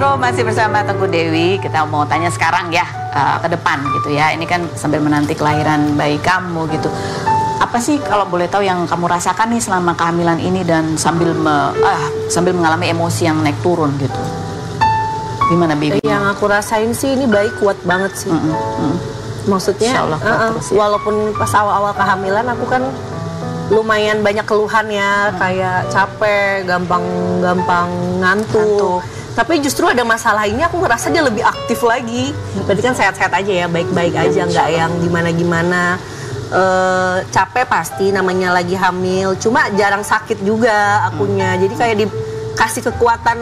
Metro masih bersama Teguh Dewi. Kita mau tanya sekarang ya ke depan gitu ya. Ini kan sambil menanti kelahiran bayi kamu gitu. Apa sih kalau boleh tahu yang kamu rasakan nih selama kehamilan ini dan sambil mengalami emosi yang naik turun gitu? Gimana baby? Yang aku rasain sih ini bayi kuat banget sih. Maksudnya terus, ya. Walaupun pas awal-awal kehamilan aku kan lumayan banyak keluhan ya, kayak capek, gampang ngantuk. Tapi justru ada masalah ini aku ngerasa dia lebih aktif lagi. Berarti kan sehat-sehat aja ya, baik-baik aja, nggak yang gimana-gimana. Capek pasti namanya lagi hamil, cuma jarang sakit juga akunya. Jadi kayak dikasih kekuatan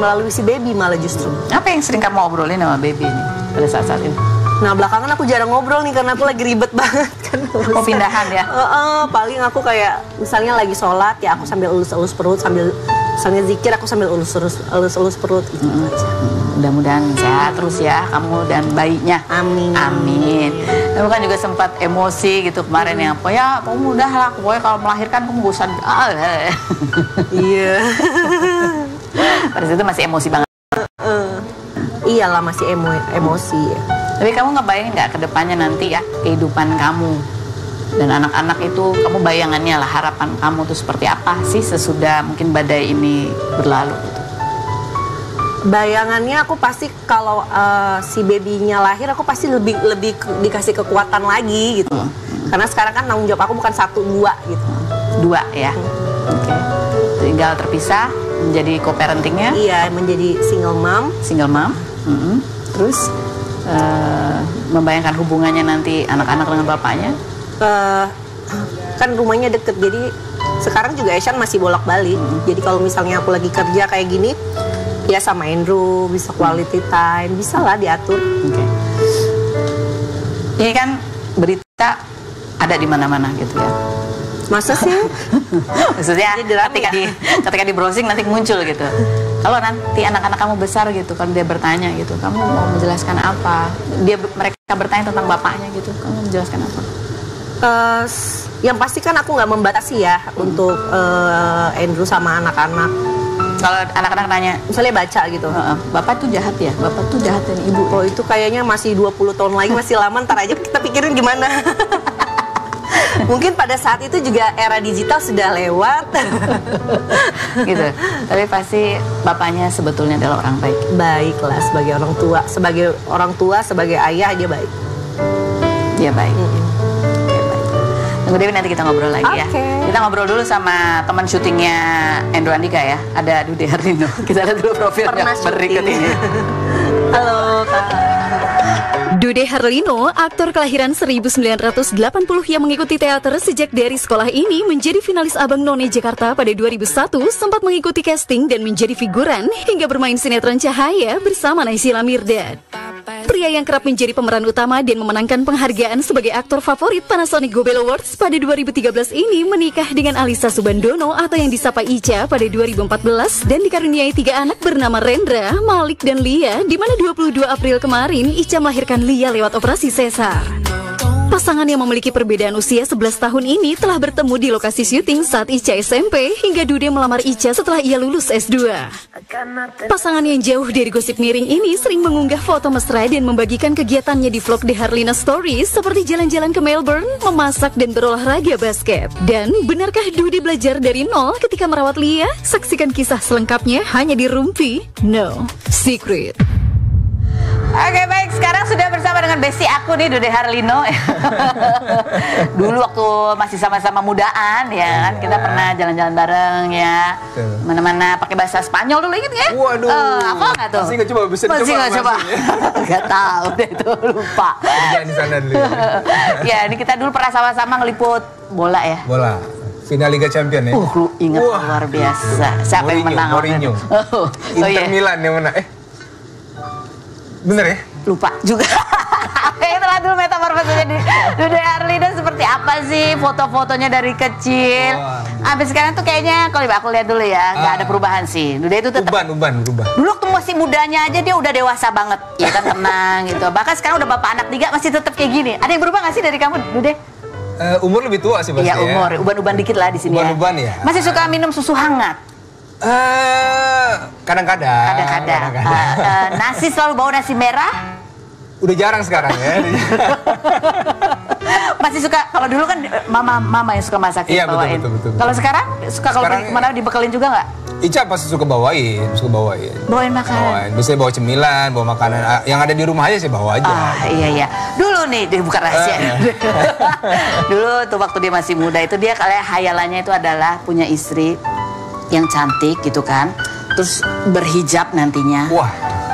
melalui si baby malah justru. Apa yang sering kamu obrolin sama baby ini pada saat-saat ini? Nah belakangan aku jarang ngobrol nih karena aku lagi ribet banget kan. Oh pindahan ya? Paling aku kayak misalnya lagi sholat ya aku sambil elus-elus perut, sambil misalnya zikir aku sambil elus-elus perut gitu aja. Mudah-mudahan sehat terus ya kamu dan bayinya. Amin. Amin. Kamu kan juga sempat emosi gitu kemarin ya. Ya kamu udah lah, pokoknya kalau melahirkan kamu gak usah. Iya. Pada saat itu masih emosi banget. Iyalah masih emosi ya. Tapi kamu ngebayangin nggak ke depannya nanti ya kehidupan kamu dan anak-anak itu, kamu bayangannya lah harapan kamu tuh seperti apa sih sesudah mungkin badai ini berlalu gitu? Bayangannya aku pasti kalau si babynya lahir aku pasti lebih dikasih kekuatan lagi gitu. Karena sekarang kan tanggung jawab aku bukan 1, 2 gitu. 2 ya. Oke. Tinggal terpisah menjadi co-parentingnya. Iya, menjadi single mom. Single mom. Terus membayangkan hubungannya nanti anak-anak dengan bapaknya. Kan rumahnya deket, jadi sekarang juga Eshan masih bolak-balik. Jadi kalau misalnya aku lagi kerja kayak gini, ya sama Andrew bisa quality time, bisa lah diatur. Oke. Ini kan berita ada di mana-mana gitu ya. Masa sih? Maksudnya ketika di browsing nanti muncul gitu. Kalau nanti anak-anak kamu besar gitu, kan dia bertanya gitu, kamu mau menjelaskan apa? Mereka bertanya tentang bapaknya gitu, kamu menjelaskan apa? Yang pasti kan aku nggak membatasi ya untuk Andrew sama anak-anak. Kalau anak-anak nanya, misalnya baca gitu, bapak tuh jahat ya, bapak tuh jahat dan ibu. Oh itu kayaknya masih 20 tahun lagi, masih lama, ntar aja kita pikirin gimana. Mungkin pada saat itu juga era digital sudah lewat. Gitu. Tapi pasti bapaknya sebetulnya adalah orang baik. Baik lah, sebagai orang tua, sebagai ayah dia baik. Dia baik. Tunggu Dewi, nanti kita ngobrol lagi ya. Kita ngobrol dulu sama teman syutingnya Andrew Andika ya. Ada Dude Harlino. Kita lihat dulu profilnya berikut ini. Halo Kak. Dude Harlino, aktor kelahiran 1980 yang mengikuti teater sejak dari sekolah ini, menjadi finalis Abang None Jakarta pada 2001, sempat mengikuti casting dan menjadi figuran hingga bermain sinetron Cahaya bersama Naysila Mirdad. Pria yang kerap menjadi pemeran utama dan memenangkan penghargaan sebagai aktor favorit Panasonic Gobel Awards pada 2013 ini menikah dengan Alisa Subandono atau yang disapa Ica pada 2014 dan dikaruniai 3 anak bernama Rendra, Malik, dan Lia, di mana 22 April kemarin Ica melahirkan Lia lewat operasi sesar. Pasangan yang memiliki perbedaan usia 11 tahun ini telah bertemu di lokasi syuting saat Ica SMP hingga Dude melamar Ica setelah ia lulus S2. Pasangan yang jauh dari gosip miring ini sering mengunggah foto mesra dan membagikan kegiatannya di vlog The Harlina Stories seperti jalan-jalan ke Melbourne, memasak, dan berolahraga basket. Dan benarkah Dude belajar dari nol ketika merawat Lia? Saksikan kisah selengkapnya hanya di Rumpi No Secret. Oke baik, sekarang sudah bersama dengan besti aku nih, Dude Harlino. Dulu waktu masih sama-sama mudaan ya kan, kita pernah jalan-jalan bareng ya, mana-mana pakai bahasa Spanyol dulu, inget nggak? Waduh, apa nggak tuh? Masih nggak coba, bisa dicoba. Masih nggak coba, nggak tahu deh itu, lupa. Di sana dulu. Ya, ini kita dulu pernah sama-sama ngeliput bola ya. Bola. Final Liga Champion ya? Ingat luar biasa. Siapa yang menang? Mourinho. Inter Milan yang menang. Bener ya? Lupa juga. Itulah dulu metamorfosenya di Dude Harlino seperti apa sih, foto-fotonya dari kecil. Sampai sekarang tuh kayaknya kalau aku lihat dulu ya, nggak ada perubahan sih. Dude itu tetap uban berubah. Dulu waktu masih mudanya aja dia udah dewasa banget, ya kan, tenang gitu. Bahkan sekarang udah bapak anak 3 masih tetap kayak gini. Ada yang berubah nggak sih dari kamu, Dude? Umur lebih tua sih pasti. Iya, umur. Uban-uban dikit lah di sini. Uban-uban ya. Masih suka minum susu hangat? Kadang-kadang. Kadang-kadang. Nasi selalu bawa nasi merah? Udah jarang sekarang ya. Masih suka, kalau dulu kan mama yang suka masakin, iya, bawain. Betul. Kalau sekarang suka kalau pergi kemana dibekelin juga nggak? Ica pasti suka bawain. Bawain makanan. Biasanya bawa cemilan, bawa makanan. Yang ada di rumah aja sih bawa aja. Iya. Dulu nih, bukan rahasia. Dulu tuh waktu dia masih muda itu dia kayak hayalannya itu adalah punya istri yang cantik gitu kan. Terus berhijab nantinya. Wah.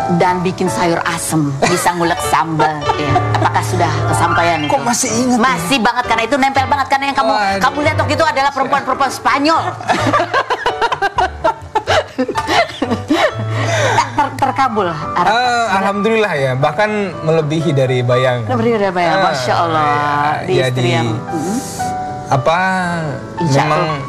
Dan bikin sayur asem, bisa ngulek sambal. Ya. Apakah sudah kesampaian itu? Kok masih ingat? Masih ya? Banget, karena itu nempel banget. Karena yang kamu lihat waktu itu adalah perempuan-perempuan Spanyol. Terkabul. Alhamdulillah ya, bahkan melebihi dari bayangan. Masya Allah. Di istri yang... memang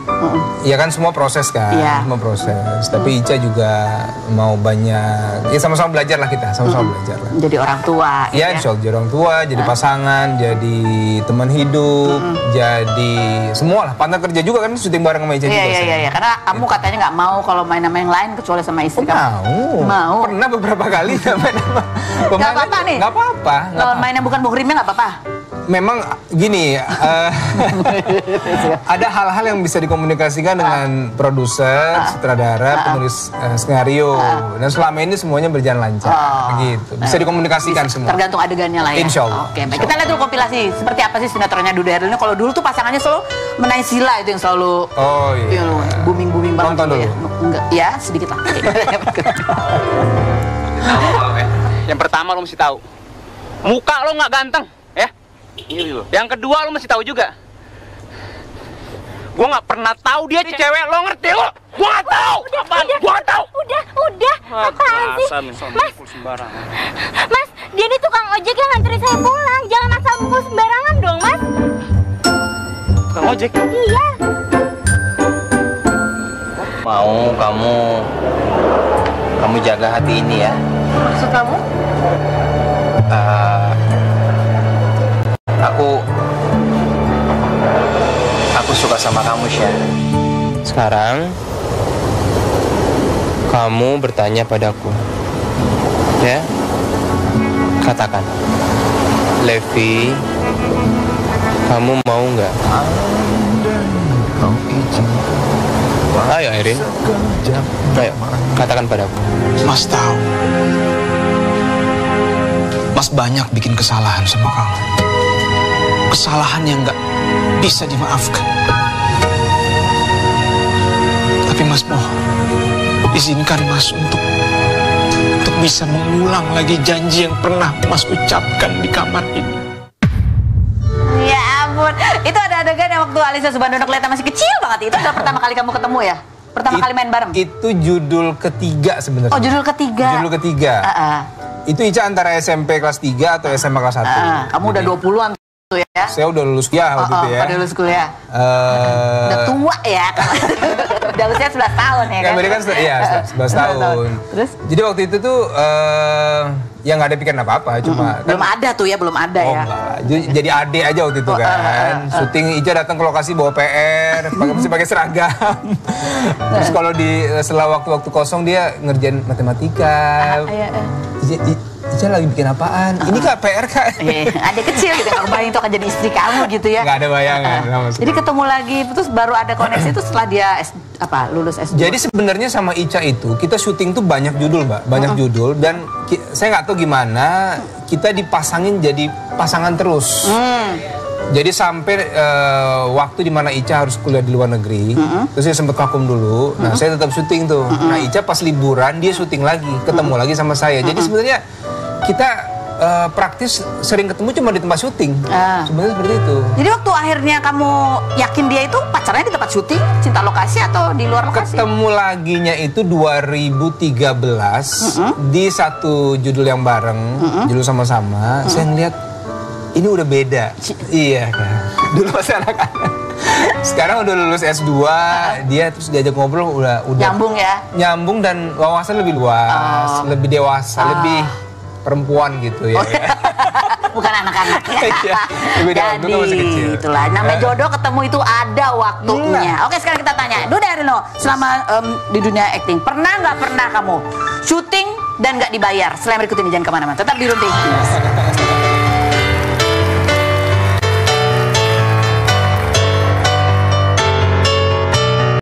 ya kan semua proses kan, semua proses. Tapi Ica juga mau banyak, ya sama-sama belajar lah kita, sama-sama belajar lah. Jadi orang tua. Ya, insya Allah jadi orang tua, jadi pasangan, jadi teman hidup, jadi semua lah. Partner kerja juga kan, syuting bareng sama Ica juga. Iya. Karena kamu katanya nggak mau kalau main sama yang lain kecuali sama istri kamu. Mau. Pernah beberapa kali main sama. Nggak apa-apa nih. Nggak apa-apa. Kalau main yang bukan Bukhrimnya nggak apa-apa. Memang gini, ada hal-hal yang bisa dikomunikasikan dengan produser, sutradara, penulis skenario. Dan selama ini semuanya berjalan lancar, gitu. Bisa dikomunikasikan semua. Tergantung adegannya lah ya. Insya Allah. Oke, baik. Kita lihat dulu kompilasi. Seperti apa sih sinetronnya Dude Herlino? Kalau dulu tuh pasangannya selalu menaik sila, itu yang selalu booming banget. Nonton dulu. Enggak, ya sedikit lah. Yang pertama lo mesti tahu, muka lo nggak ganteng, ya. Yang kedua lo mesti tahu juga, gua nggak pernah tahu dia cewek, lo ngerti lo? Gua nggak tahu. Gua nggak tahu. Udah. Apaan sih? Mas, dia ini tukang ojek yang nganterin saya pulang. Jangan asal mukul sembarangan dong, Mas. Tukang ojek? Iya. Mau kamu jaga hati ini ya. Maksud kamu? Aku suka sama kamu, Syah. Sekarang kamu bertanya padaku, ya? Katakan, Levi, kamu mau nggak? Ayo, Erin. Ayo, katakan padaku. Mas tahu, Mas banyak bikin kesalahan sama kamu. Kesalahan yang nggak bisa dimaafkan. Tapi Mas mohon, izinkan Mas untuk bisa mengulang lagi janji yang pernah Mas ucapkan di kamar ini. Ya ampun, itu ada adegan yang waktu Alisa Subandono kelihatan masih kecil banget. Itu adalah pertama kali kamu ketemu ya? Pertama kali main bareng? Itu judul ketiga sebenarnya. Oh, judul ketiga. Judul ketiga. Itu Ica antara SMP kelas 3 atau SMA kelas 1. Kamu udah 20-an tuh ya? Saya udah lulus kuliah waktu itu ya. Udah lulus kuliah. Udah tua ya. Udah usia 11 tahun ya kan? Kan 11 tahun. Terus? Jadi waktu itu tuh ya nggak ada pikiran apa-apa, cuma belum ada tuh ya, belum ada ya. Jadi ade aja waktu itu kan. Syuting Ica datang ke lokasi bawa PR, masih pakai seragam. Terus kalau setelah waktu-waktu kosong dia ngerjain matematika. Ica lagi bikin apaan? Ini Kak PR Kak. Adik kecil gitu, kamu bayangin itu akan jadi istri kamu gitu ya. Nggak ada bayangan. Jadi ketemu lagi, terus baru ada koneksi itu setelah dia lulus S2. Jadi sebenarnya sama Ica itu, kita syuting tuh banyak judul Mbak, banyak judul. Dan saya nggak tahu gimana, kita dipasangin jadi pasangan terus. Jadi sampai waktu dimana Ica harus kuliah di luar negeri, terus dia sempat vakum dulu. Nah saya tetap syuting tuh. Nah Ica pas liburan dia syuting lagi, ketemu lagi sama saya. Jadi sebenarnya kita praktis sering ketemu cuma di tempat syuting. Sebenarnya seperti itu. Jadi waktu akhirnya kamu yakin dia itu pacarnya di tempat syuting, cinta lokasi atau di luar lokasi? Ketemu laginya itu 2013 di satu judul yang bareng, judul sama-sama. Saya ngeliat ini udah beda. Iya kan. Dulu masih anak-anak. Sekarang udah lulus S2, dia terus diajak ngobrol udah nyambung ya. Nyambung dan wawasan lebih luas, lebih dewasa, lebih perempuan gitu ya. bukan anak-anak ya. Jadi itulah, namanya jodoh ketemu itu ada waktunya. Oke, sekarang kita tanya, Dude Herlino, selama di dunia acting, pernah nggak pernah kamu syuting dan nggak dibayar? Selain berikut ini, jangan kemana-mana, tetap di Room TV.